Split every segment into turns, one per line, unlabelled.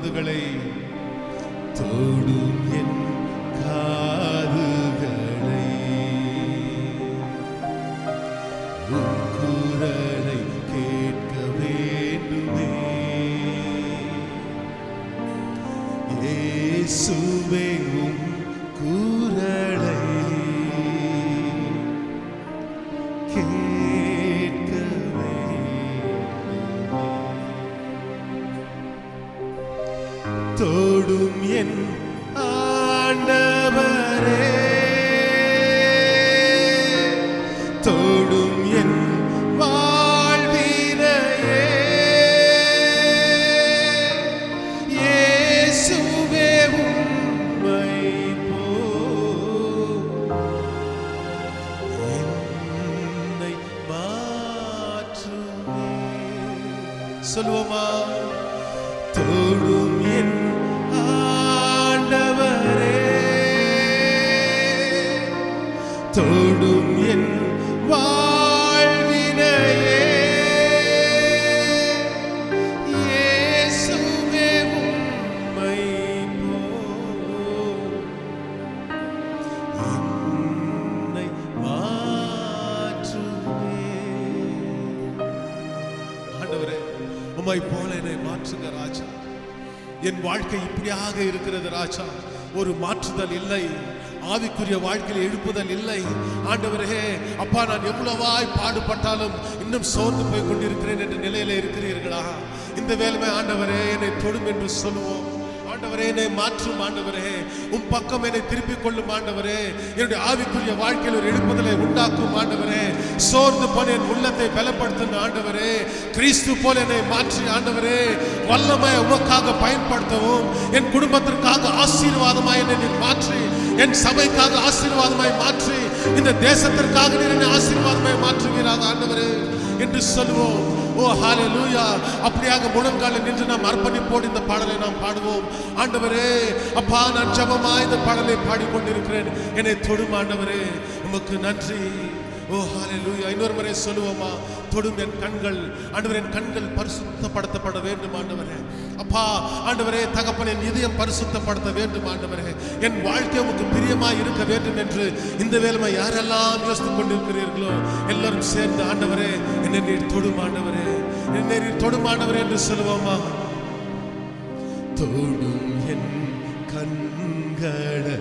காதுகளை, தொடும் என் காதுகளை, உன் குரலை கேட்க வேண்டுமே. இயேசுவே உம் குரலை கேட்கவே. தொடும் என் ஆண்டவரே, தொடும் என் வாழ்வினையே. இயேசுவே உம்மை போல் என்னை மாற்றுமே. சொல்லுவோமா? தொடும் என் ஆண்டவரே, தொடும் என் வாழ்வினையே. இயேசுவே உம்மை போல் என்னை மாற்றுமே. ஆண்டவரே, உம்மை போல என்னை மாற்றுங்க ராஜா. என் வாழ்க்கை இப்படியாக இருக்கிறது ராஜா. ஒரு மாற்றுதல் இல்லை, ஆவிக்குரிய வாழ்க்கையில் எழுப்புதல் இல்லை. ஆண்டவரே அப்பா, நான் எவ்வளவாய் பாடுபட்டாலும் இன்னும் சோர்ந்து போய் கொண்டிருக்கிறேன் என்ற நிலையில இருக்கிறீர்களா? இந்த வேலைமை ஆண்டவரே என்னை தொடும் என்று சொல்லுவோம். ஆண்டவரே என்னை மாற்றும் ஆண்டவரே, உம் பக்கம் என்னை திருப்பிக் கொள்ளும் ஆண்டவரே. என்னுடைய ஆவிக்குரிய வாழ்க்கையில் ஒரு எழுப்புதலை உண்டாக்கும் ஆண்டவரே. சோர்ந்து போன என் உள்ளத்தை பலப்படுத்தும் ஆண்டவரே. கிறிஸ்து போல என்னை மாற்றி ஆண்டவரே வல்லமை உமக்காக பயன்படுத்தவும், என் குடும்பத்திற்காக ஆசீர்வாதமாய் என்னை மாற்றி, என் சபைக்காக ஆசீர்வாதமாய் மாற்றி, இந்த தேசத்திற்காக என்னை ஆசீர்வாதமாய் மாற்றுவீராக ஆண்டவரே என்று சொல்லுவோம். ஓ ஹalleluya. அப்படியாக முழங்காலில் நின்று நாம் அர்ப்பணிப்போடு இந்த பாடலை நாம் பாடுவோம். ஆண்டவரே அப்பா, நான் ஜெபமாய் இந்த பாடலை பாடிக்கொண்டிருக்கிறேன். என்னை தொடும் ஆண்டவரே, உமக்கு நன்றி. ஓ ஹalleluya. இன்னொரு முறை சொல்லுவோமா? தொடும் என் கண்கள் ஆண்டவரே, என் கண்கள் பரிசுத்தப்படுத்தப்பட வேண்டும் ஆண்டவரே. அப்பா ஆண்டவரே, தகப்பன் என் இதயம் பரிசுத்தப்படுத்த வேண்டும் ஆண்டவரே. என் வாழ்க்கை உமக்கு பிரியமாய் இருக்க வேண்டும் என்று இந்த வேளைமை யாரெல்லாம் யோசித்துக் கொண்டிருக்கிறீர்களோ எல்லாரும் சேர்ந்து ஆண்டவரே என்னை நீர் தொடும் ஆண்டவரே, என்னை நீர் தொடும் ஆண்டவரே என்று சொல்லுவோமா? தொடும் என் கண்களை,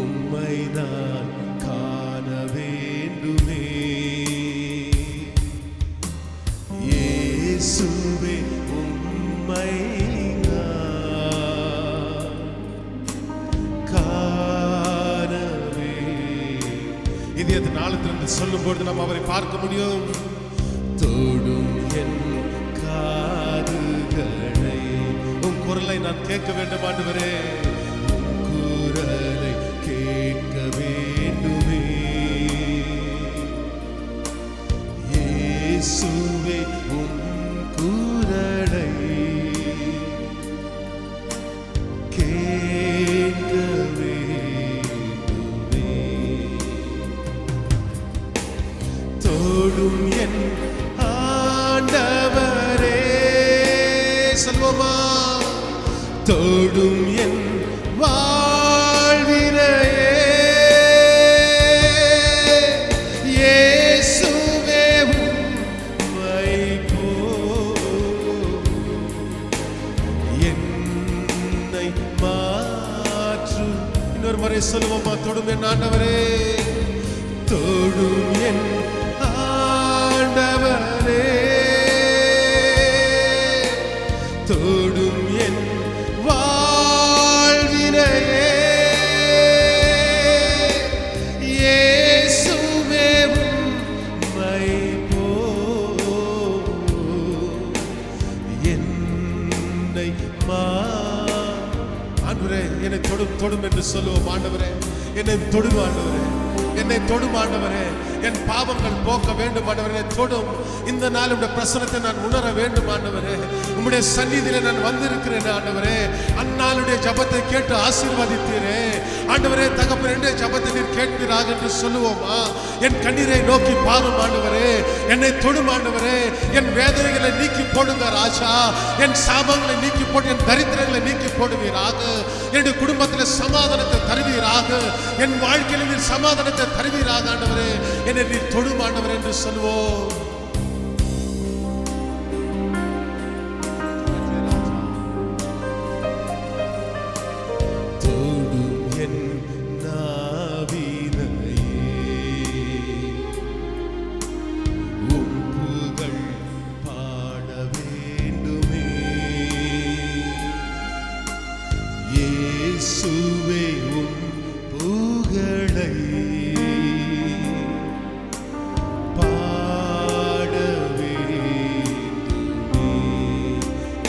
உம்மை நான் காண வேண்டுமே. இயேசுவே உம்மை நான் காணவே. இதயத்தை நாளத்திலிருந்து சொல்லும்போது நாம் அவரை பார்க்க முடியும். தொடும் என் காதுகளை, உன் குரலை நான் கேட்க வேண்டும் ஆண்டவரே. குரலை கேட்க வேண்டுமே. இயேசுவே உம் குரலை கேட்க வேண்டுமே. தொடும் என் ஆண்டவரே, சொல்வோமா? தொடும் என் வாழ்வினையே. இயேசுவே உம்மை போல் என்னை மாற்று. இன்னொரு முறை சொல்லுவோமா? தொடும் என் ஆண்டவரே, தொடும் என் ஆண்டவரே, தொடும் என் வாழ்வினையே. இயேசுவே உம்மை போல் என்னை ஆண்டவரே என்னை தொடும் தொடும் என்று சொல்லுவோம். ஆண்டவரே என்னை தொடும் ஆண்டவரே, என்னை தொடும் ஆண்டவரே. என் பாவங்கள் போக்க வேண்டும் ஆண்டவரே. தொடும். இந்த நாள் உம்முடைய பிரசன்னத்தை நான் உணர வேண்டும் ஆண்டவரே. உம்முடைய சந்நிதியிலே நான் வந்திருக்கிறேன் ஆண்டவரே. அந்நாளுடைய என்னுடைய ஜெபத்தை கேட்டு ஆசீர்வதித்தீரே. ஆண்டவரே தகப்பனே, என்னுடைய ஜெபத்தை நீர் கேட்பீராக என்று சொல்லுவோமா? என் கண்ணீரை நோக்கி பாரும் ஆண்டவரே, என்னை தொடும் ஆண்டவரே, என் வேதனைகளை நீக்கி போடுங்க ராஜா, என் சாபங்களை நீக்கி போட்டு என் தரித்திரங்களை நீக்கி போடுவீராக. என்னுடைய குடும்பத்தில் சமாதானத்தை தருவீராக, என் வாழ்க்கையில் நீர் சமாதானத்தை தருவீராக ஆண்டவரே, என்னை நீர் தொடும் ஆண்டவரே என்று சொல்லுவோம்.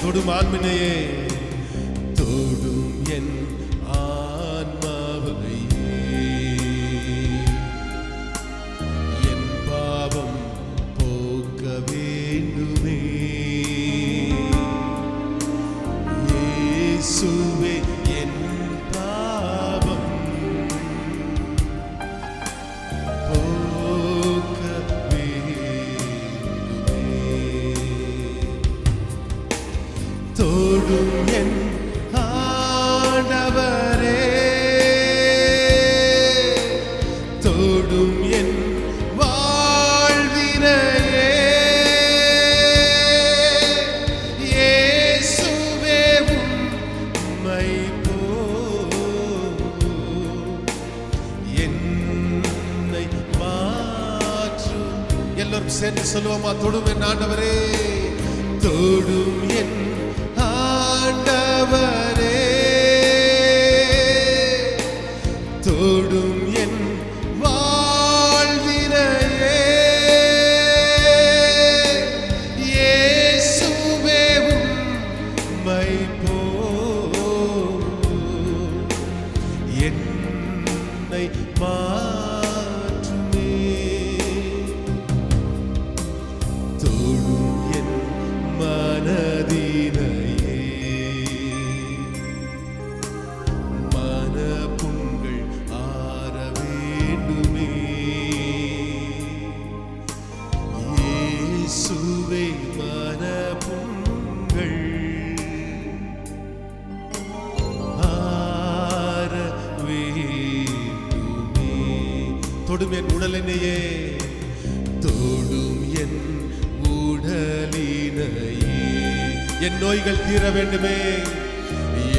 தொடும் ஆன்மனையே, தொடும் என் ஆன்மாவையே, என் பாவம் போக்க வேண்டுமே. இயேசுவே என் பாவம் போக்க வேண்டுமே. தொடும் என் ஆண்டவரே, தொடும் என் வாழ்வினையே, இயேசுவே உம்மை என்னை மாற்றும். எல்லோரும் சேர்ந்து சொல்லுவோமா? தொடும் என் ஆண்டவரே, தொடும் என் ஆண்டவரே, தொடும் என் வாழ்வினையே, இயேசுவே உம்மை என்னை மாற்றுமே. தொடும் என் மனதினை, தொடும் என் உடலினையே, தொடும் என் உடலினையே, என் நோய்கள் தீர வேண்டுமே,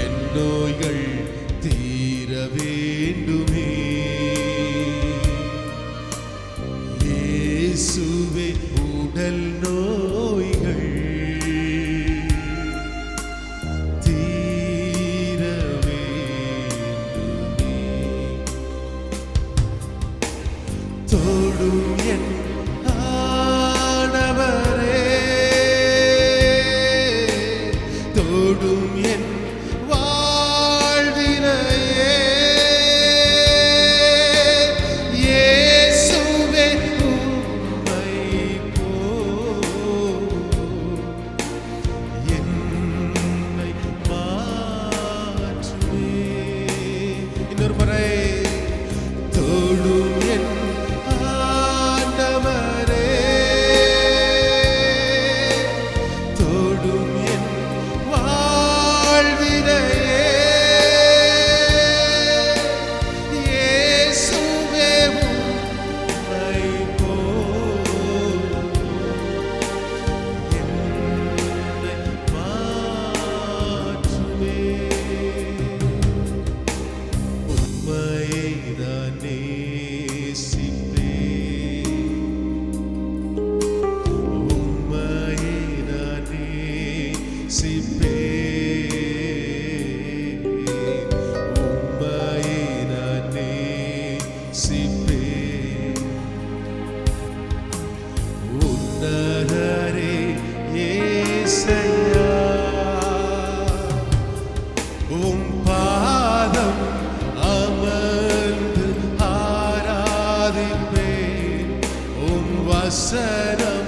என் நோய்கள் தீர வேண்டுமே. இயேசுவே உடல் நோய்கள் தொடும் என் ஆண்டவரே, தொடும் என் வாழ்வினையே, இயேசுவே உம்மை என்னை மாற்றுமே. இன்னொரு முறை, தொடும் என் வசனம்